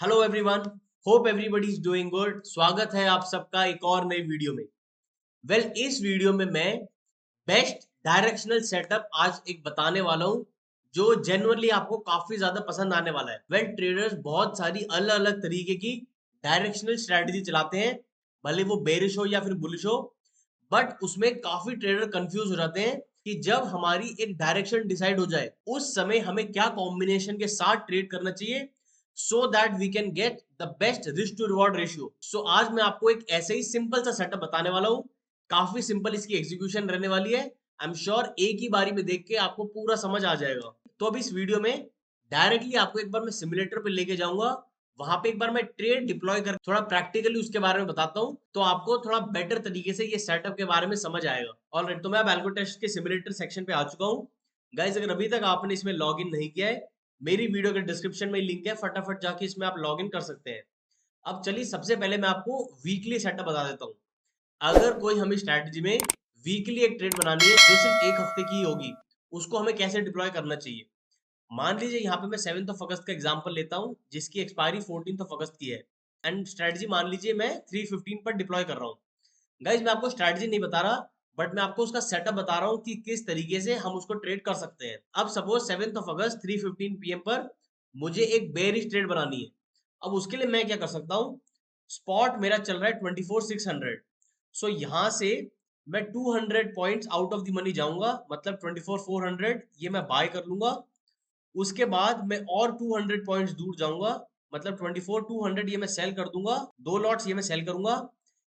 Hello everyone, hope everybody is doing good. स्वागत है आप सबका एक और नई वीडियो में। इस वीडियो में मैं बेस्ट डायरेक्शनल सेटअप आज एक बताने वाला हूं जो जेन्युइनली आपको काफी ज्यादा पसंद आने वाला है। ट्रेडर्स बहुत सारी अलग अलग तरीके की डायरेक्शनल स्ट्रेटजी चलाते हैं, भले वो बेरिश हो या फिर बुलिश हो। बट उसमें काफी ट्रेडर कंफ्यूज हो जाते हैं कि जब हमारी एक डायरेक्शन डिसाइड हो जाए उस समय हमें क्या कॉम्बिनेशन के साथ ट्रेड करना चाहिए so that we can get the best risk to reward ratio. So आज मैं आपको एक ऐसे ही सिंपल सा सेटअप बताने वाला हूँ। काफी सिंपल इसकी एग्जीक्यूशन रहने वाली है। आई एम श्योर एक ही बारी में देख के आपको पूरा समझ आ जाएगा। तो अब इस वीडियो में डायरेक्टली आपको एक बार मैं सिमुलेटर पे लेके जाऊंगा। वहां पे एक बार मैं ट्रेड डिप्लॉय कर थोड़ा प्रैक्टिकली उसके बारे में बताता हूँ, तो आपको थोड़ा बेटर तरीके से ये सेटअप के बारे में समझ आएगा। ऑलराइट, तो मैं अब एल्गो टेस्ट के सिमुलेटर सेक्शन पे आ चुका हूँ। गाइज, अगर अभी तक आपने इसमें लॉग इन नहीं किया है, मेरी वीडियो के डिस्क्रिप्शन में लिंक है, फटाफट जाके इसमें आप लॉग इन कर सकते हैं। अब चलिए, सबसे पहले मैं आपको वीकली सेटअप बता देता हूँ। अगर कोई हमें स्ट्रैटेजी में वीकली एक ट्रेड बनानी है जो सिर्फ एक हफ्ते की ही होगी, उसको हमें कैसे डिप्लॉय करना चाहिए। मान लीजिए यहाँ पे मैं 7 अगस्त का एग्जांपल लेता हूँ जिसकी एक्सपायरी 14 अगस्त की है। एंड स्ट्रैटेजी मान लीजिए मैं 315 पर डिप्लॉय कर रहा हूँ। गाइज, मैं आपको स्ट्रैटेजी नहीं बता रहा, बट मैं आपको उसका सेटअप बता रहा हूँ कि किस तरीके से हम उसको ट्रेड कर सकते हैं। अब सपोज 7 अगस्त 3:15 PM पर मुझे एक बेरिश ट्रेड बनानी है। अब उसके लिए मैं क्या कर सकता हूँ, स्पॉट मेरा चल रहा है 24,600। सो यहाँ से मैं 200 points out of the money जाऊंगा, मतलब 24,400 ये मैं बाय कर लूंगा। उसके बाद मैं और 200 पॉइंट्स दूर जाऊंगा, मतलब 24,200 ये मैं सेल कर दूंगा। दो लॉट्स ये मैं सेल करूंगा।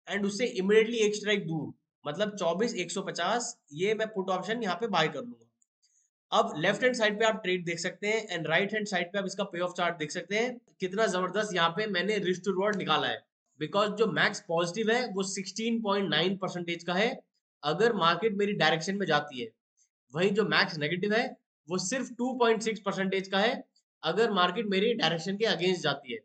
एंड उससे इमिडिएटली एक स्ट्राइक दूर, मतलब 24,150 ये मैं पुट ऑप्शन यहाँ पे बाय कर लूंगा। अब लेफ्ट हैंड साइड पे आप ट्रेड देख सकते हैं एंड राइट हैंड साइड पे आप इसका पे ऑफ चार्ट देख सकते हैं। कितना जबरदस्त यहाँ पे मैंने रिस्क टू रिवॉर्ड निकाला है। बिकॉज जो मैक्स पॉजिटिव है वो 16.9% का है अगर मार्केट मेरी डायरेक्शन में जाती है। वही जो मैक्स नेगेटिव है वो सिर्फ 2.6% का है अगर मार्केट मेरी डायरेक्शन के अगेंस्ट जाती है।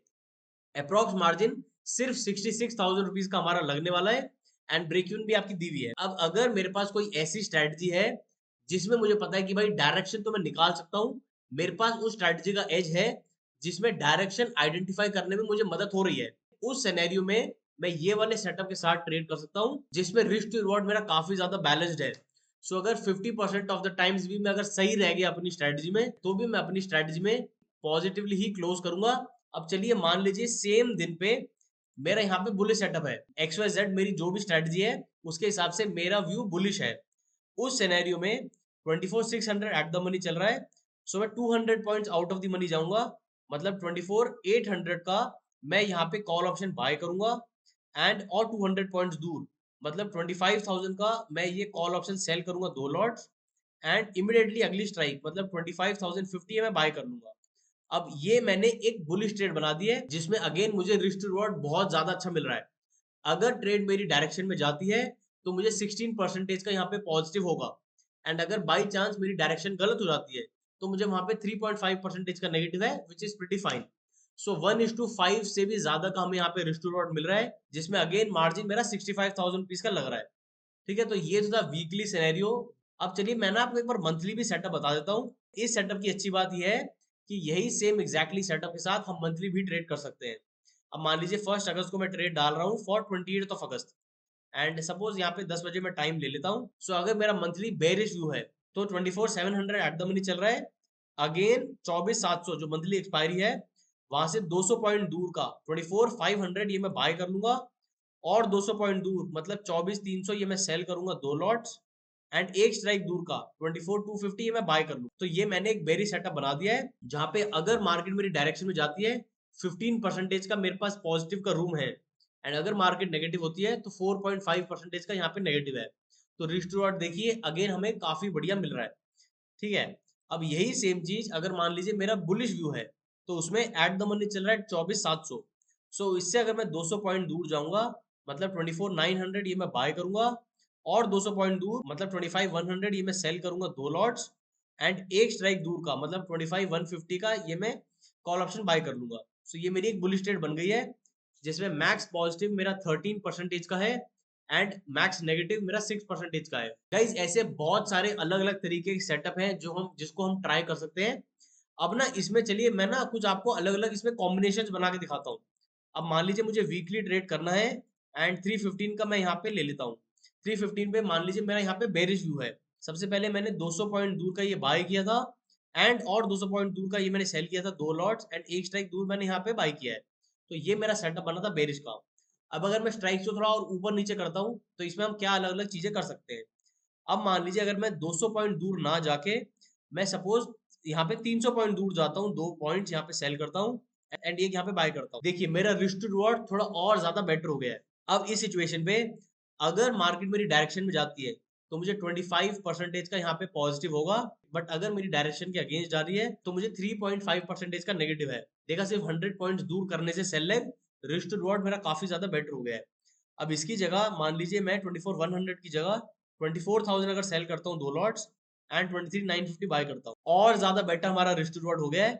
अप्रॉक्स मार्जिन सिर्फ 66,000 रुपीज का हमारा लगने वाला है। एंड ब्रेक इवन भी आपकी दी हुई है। अब अगर मेरे पास कोई ऐसी स्ट्रैटेजी है जिसमें मुझे पता है कि भाई डायरेक्शन तो मैं निकाल सकता हूँ, मेरे पास उस स्ट्रैटेजी का एज है जिसमें डायरेक्शन आइडेंटिफाई करने में मुझे मदद हो रही है, उस सिनेरियो में मैं ये वाले सेटअप के साथ ट्रेड कर सकता हूँ जिसमें रिस्क टू रिवॉर्ड मेरा काफी ज्यादा बैलेंस्ड है। सो अगर 50% ऑफ द टाइम्स भी मैं अगर सही रह गया अपनी स्ट्रैटेजी में, तो भी मैं अपनी स्ट्रैटेजी में पॉजिटिवली ही क्लोज करूंगा। अब चलिए, मान लीजिए सेम दिन पे मेरा यहाँ पे बुलिश सेटअप है, एक्स वाई जेड मेरी जो भी स्ट्रेटजी है उसके हिसाब से मेरा व्यू बुलिश है। उस सिनेरियो में 24,600 एट द मनी चल रहा है। सो मैं 200 points out of the money जाऊंगा, मतलब 24,800 का मैं यहाँ पे कॉल ऑप्शन बाय करूंगा। एंड और 200 पॉइंट्स दूर, मतलब 25,000 का मैं ये कॉल ऑप्शन सेल करूंगा, दो लॉट्स। एंड इमिडिएटली अगली स्ट्राइक, मतलब 25,050 है, मैं बाय कर लूंगा। अब ये मैंने एक बुलिश ट्रेड बना दी है जिसमें अगेन मुझे रिस्क टू रिवॉर्ड बहुत ज्यादा अच्छा मिल रहा है। अगर ट्रेड मेरी डायरेक्शन में जाती है तो मुझे 16% का यहाँ पे पॉजिटिव होगा। एंड अगर बाई चांस मेरी डायरेक्शन गलत हो जाती है तो मुझे वहां पे 3.5% का नेगेटिव है, विच इज प्रिटी फाइन। सो 1:5 से भी ज्यादा का हमें यहाँ पे रिस्क टू रिवॉर्ड मिल रहा है, जिसमें अगेन मार्जिन मेरा 65,000 रुपीज का लग रहा है। ठीक है, तो ये तो था वीकली सिनेरियो। अब चलिए, मैं ना आपको एक बार मंथली भी सेटअप बता देता हूँ। इस सेटअप की अच्छी बात यह है कि यही सेम एग्जैक्टली सेटअप के साथ हम मंथली भी ट्रेड कर सकते हैं। अब मान लीजिए 1 अगस्त को मैं ट्रेड डाल रहा हूँ फॉर 28 अगस्त। एंड सपोज यहाँ पे 10 बजे मैं टाइम ले लेता हूँ। सो अगर मेरा मंथली बेरिश व्यू है तो 24,700 एट द मनी चल रहा है। अगेन 24,700 जो मंथली एक्सपायरी है, वहां से 200 पॉइंट दूर का 24,500 ये मैं बाय कर लूंगा। और 200 पॉइंट दूर, मतलब 24,300 ये मैं सेल करूंगा, दो लॉट्स। एंड एक स्ट्राइक दूर का 24,250 ये मैं बाय कर लूँ। तो ये मैंने एक बेरी सेटअप बना दिया है जहां पे अगर मार्केट मेरी डायरेक्शन में जाती है 15% का मेरे पास पॉजिटिव का रूम है। एंड अगर मार्केट नेगेटिव होती है तो 4.5% का यहाँ पे नेगेटिव है। तो रिस्क टू रिवॉर्ड देखिए अगेन हमें काफी बढ़िया मिल रहा है। ठीक है, अब यही सेम चीज अगर मान लीजिए मेरा बुलिश व्यू है तो उसमें एट द मनी चल रहा है 24,700। सो इससे अगर मैं 200 पॉइंट दूर जाऊंगा, मतलब 24,900 ये मैं बाय करूंगा। और 200 पॉइंट दूर, मतलब 25,100 ये मैं सेल करूंगा, दो लॉट्स। एंड एक स्ट्राइक दूर का, मतलब 25,150 का ये मैं कॉल ऑप्शन बाय कर लूंगा। सो ये मेरी एक बुलिश ट्रेड बन गई है जिसमें मैक्स पॉजिटिव मेरा 13% का है एंड मैक्स नेगेटिव मेरा 6% का है। गाइज, ऐसे बहुत सारे अलग अलग तरीके के सेटअप हैं जो हम जिसको हम ट्राई कर सकते हैं। अब ना इसमें चलिए मैं ना कुछ आपको अलग-अलग इसमें कॉम्बिनेशंस बना के दिखाता हूँ। अब मान लीजिए मुझे वीकली ट्रेड करना है एंड 315 का मैं यहाँ पे ले लेता हूँ। 315 पे मान लीजिए मेरा यहाँ पे बेरिश व्यू है। सबसे पहले मैंने 200 पॉइंट दूर का ये बाय किया था एंड और 200 पॉइंट दूर का ये मैंने सेल किया था 2 लॉट्स एंड 1 स्ट्राइक दूर मैंने यहाँ पे बाय किया है। तो ये मेरा सेटअप बना था बेरिश का। अब अगर मैं स्ट्राइक्स को थोड़ा और ऊपर नीचे करता हूँ, तो इसमें हम क्या अलग-अलग चीज़ें कर सकते हैं। अब मान लीजिए अगर मैं 200 पॉइंट दूर ना जाके मैं सपोज यहाँ पे 300 पॉइंट दूर जाता हूँ, 2 पॉइंट्स यहाँ पे सेल करता हूँ एंड एक यहाँ पे बाय करता हूँ। देखिए मेरा रिस्क टू रिवॉर्ड थोड़ा और ज़्यादा बेटर हो गया है। अब इस सिचुएशन पे अगर मार्केट मेरी डायरेक्शन में जाती है, तो मुझे 25% का यहाँ पे पॉजिटिव होगा, बट अगर मेरी डायरेक्शन के अगेंस्ट जा रही है, तो मुझे 3.5% का नेगेटिव है। देखा सिर्फ 100 पॉइंट्स दूर करने से sell leg risk to reward मेरा काफ़ी ज़्यादा बेटर हो गया है। अब इसकी जगह मान लीजिए मैं 24,100 की जगह 24,000 अगर सेल करता हूँ 2 लॉट्स एंड 23,950 बाय करता हूँ, और ज़्यादा बेटर हमारा रिस्क टू रिवॉर्ड हो गया है,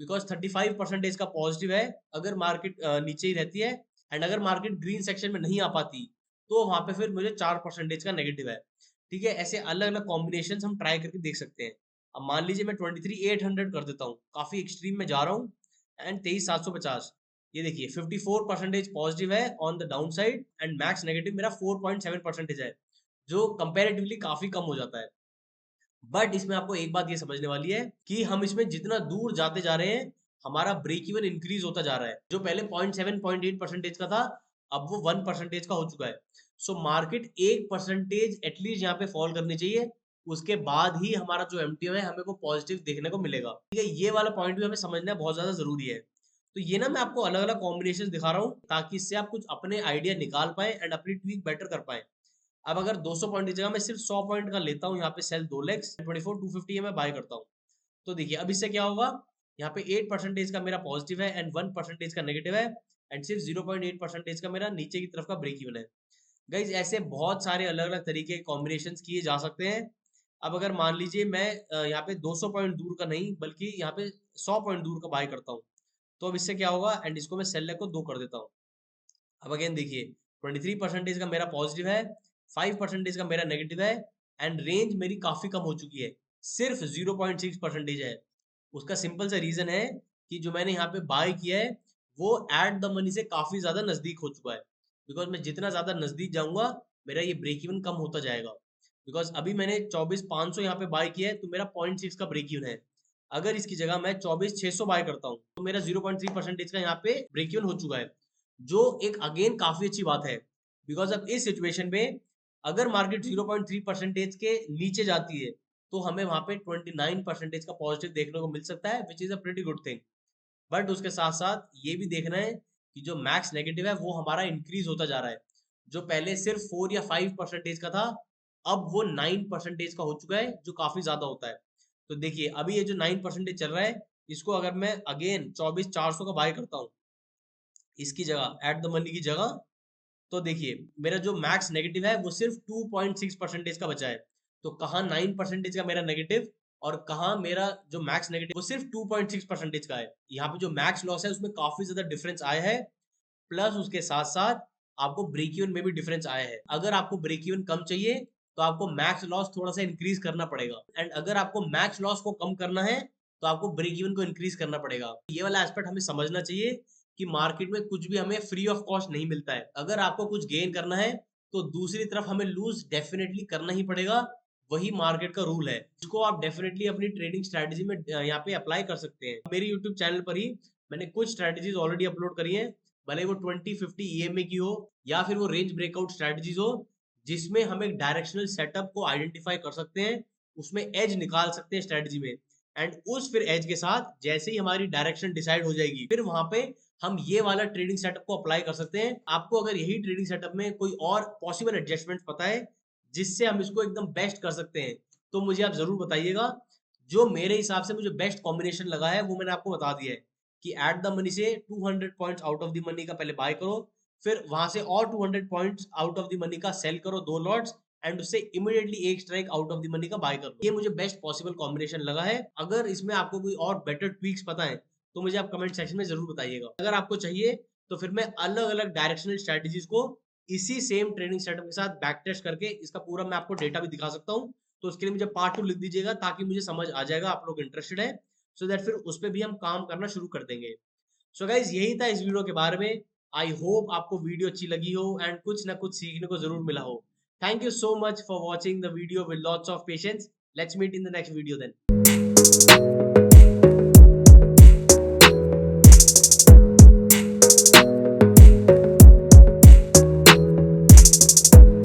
बिकॉज़ 35% का पॉजिटिव है अगर मार्केट नीचे ही रहती है एंड अगर मार्केट ग्रीन सेक्शन में नहीं आ पाती, तो वहाँ पे फिर मुझे 4% का नेगेटिव है। ठीक है? ऐसे अलग-अलग कॉम्बिनेशंस हम ट्राई करके देख सकते हैं। अब मान लीजिए मैं 23,800 कर देता हूँ, काफ़ी एक्सट्रीम में जा रहा हूँ एंड 23,750, ये देखिए 54% पॉजिटिव है on the down side and max negative मेरा 4.7% है, जो कंपैरेटिवली काफ़ी कम हो जाता है। बट इसमें आपको एक बात ये समझने वाली है कि हम इसमें जितना दूर जाते जा रहे हैं, हमारा ब्रेक इवन इंक्रीज होता जा रहा है। जो पहले 0.7 0.8% का था, अब वो 1% का हो चुका है। सो मार्केट 1% एटलीस्ट यहाँ पे फॉल करनी चाहिए, उसके बाद ही हमारा जो एमटीएम है हमें वो पॉजिटिव देखने को मिलेगा। ठीक है, ये वाला पॉइंट भी हमें समझना बहुत ज्यादा जरूरी है। तो ये ना मैं आपको अलग अलग कॉम्बिनेशन दिखा रहा हूँ, ताकि इससे आप कुछ अपने आइडिया निकाल पाए एंड अपनी ट्वीक बेटर कर पाए। अब अगर 200 पॉइंट की जगह मैं सिर्फ 100 पॉइंट का लेता हूँ, यहाँ पे सेल 2 लेग्स 24,250 है मैं बाय करता हूँ। तो देखिए अब इससे क्या होगा, यहाँ पे 8% का मेरा पॉजिटिव है एंड 1% का नेगेटिव है एंड सिर्फ 0.8% का मेरा नीचे की तरफ का ब्रेक इवन है। गाइज ऐसे बहुत सारे अलग अलग तरीके के कॉम्बिनेशन किए जा सकते हैं। अब अगर मान लीजिए मैं यहाँ पे 200 पॉइंट दूर का नहीं बल्कि यहाँ पे 100 पॉइंट दूर का बाय करता हूँ, तो अब इससे क्या होगा, एंड इसको मैं सेल लेग को 2 कर देता हूँ। अब अगेन देखिए 23% का मेरा पॉजिटिव है, 5% का मेरा नेगेटिव है एंड रेंज मेरी काफी कम हो चुकी है, सिर्फ 0.6% है। उसका सिंपल सा रीजन है कि जो मैंने यहाँ पे बाय किया है वो एट द मनी से काफी ज्यादा नजदीक हो चुका है। बिकॉज मैं जितना ज्यादा नजदीक जाऊंगा, मेरा ये ब्रेक इवन कम होता जाएगा। बिकॉज अभी मैंने 24,500 यहाँ पे बाय किया है, तो मेरा 0.6 का ब्रेक इवन है। अगर इसकी जगह मैं 24,600 बाय करता हूँ, तो मेरा 0.3% का यहाँ पे ब्रेक इवन हो चुका है, जो एक अगेन काफी अच्छी बात है। बिकॉज अब इस सिचुएशन में अगर मार्केट 0.3% के नीचे जाती है, तो हमें वहां पे 29% का पॉजिटिव देखने को मिल सकता है, which is a pretty good thing. But उसके साथ साथ ये भी देखना है कि जो मैक्स नेगेटिव है वो हमारा इंक्रीज होता जा रहा है। जो पहले सिर्फ 4 या 5% का था, अब वो 9% का हो चुका है, जो काफी ज्यादा होता है। तो देखिए अभी ये जो 9% चल रहा है, इसको अगर मैं अगेन 24,400 का बाय करता हूँ इसकी जगह एट द मनी की जगह, तो देखिए मेरा जो मैक्स नेगेटिव है वो सिर्फ 2.6% का बचा है। तो कहाँ 9% का मेरा नेगेटिव और कहाँ मेरा जो मैक्स नेगेटिव वो सिर्फ 2.6% का है। यहाँ पे जो मैक्स लॉस है उसमें काफी ज्यादा डिफरेंस आया है, प्लस उसके साथ साथ आपको ब्रेक इवन में भी डिफरेंस आया है। अगर आपको ब्रेक इवन कम चाहिए, तो आपको मैक्स लॉस थोड़ा सा इंक्रीज करना पड़ेगा एंड अगर आपको मैक्स लॉस को कम करना है, तो आपको ब्रेक इवन को इंक्रीज करना पड़ेगा। ये वाला एस्पेक्ट हमें समझना चाहिए कि मार्केट में कुछ भी हमें फ्री ऑफ कॉस्ट नहीं मिलता है। अगर आपको कुछ गेन करना है, तो दूसरी तरफ हमें लूज डेफिनेटली करना ही पड़ेगा। वही मार्केट का रूल है, इसको आप डेफिनेटली अपनी ट्रेडिंग स्ट्रेटेजी में यहाँ पे अप्लाई कर सकते हैं। मेरे यूट्यूब चैनल पर ही मैंने कुछ स्ट्रेटेजीज ऑलरेडी अपलोड करी हैं, भले वो 20-50 ईएमए की हो या फिर वो रेंज ब्रेकआउट स्ट्रेटजीज हो, जिसमें हम एक डायरेक्शनल सेटअप को आइडेंटिफाई कर सकते हैं, उसमें एज निकाल सकते हैं स्ट्रेटजी में एंड उस फिर एज के साथ जैसे ही हमारी डायरेक्शन डिसाइड हो जाएगी, फिर वहां पे हम ये वाला ट्रेडिंग सेटअप को अप्लाई कर सकते हैं। आपको अगर यही ट्रेडिंग सेटअप में कोई और पॉसिबल एडजस्टमेंट पता है जिससे हम इसको एकदम बेस्ट कर सकते हैं, तो मुझे आप जरूर बताइएगा। जो मेरे हिसाब से मुझे बेस्ट कॉम्बिनेशन लगा है वो मैंने आपको बता दिया है कि एट द मनी से 200 points out of the money का पहले बाय करो, फिर वहां से और 200 points out of the money का सेल करो 2 लॉट्स एंड उससे इमीडिएटली एक strike out of the money का बाय कर लो। ये मुझे बेस्ट पॉसिबल कॉम्बिनेशन लगा है। अगर इसमें आपको कोई और बेटर ट्वीक्स पता है, तो मुझे आप कमेंट सेक्शन में जरूर बताइएगा। अगर आपको चाहिए, तो फिर मैं अलग अलग डायरेक्शनल स्ट्रेटेजीज को इसी सेम ट्रेनिंग सेटअप के साथ बैक टेस्ट करके इसका पूरा मैं आपको डेटा भी दिखा सकता हूँ। तो उसके लिए मुझे पार्ट 2 लिख दीजिएगा, ताकि मुझे समझ आ जाएगा आप लोग इंटरेस्टेड है। सो दैट फिर उस पे भी हम काम करना शुरू कर देंगे। सो गाइज यही था इस वीडियो के बारे में। आई होप आपको वीडियो अच्छी लगी हो एंड कुछ ना कुछ सीखने को जरूर मिला हो। Thank you so much for watching the video with lots of patience. Let's meet in the next video then.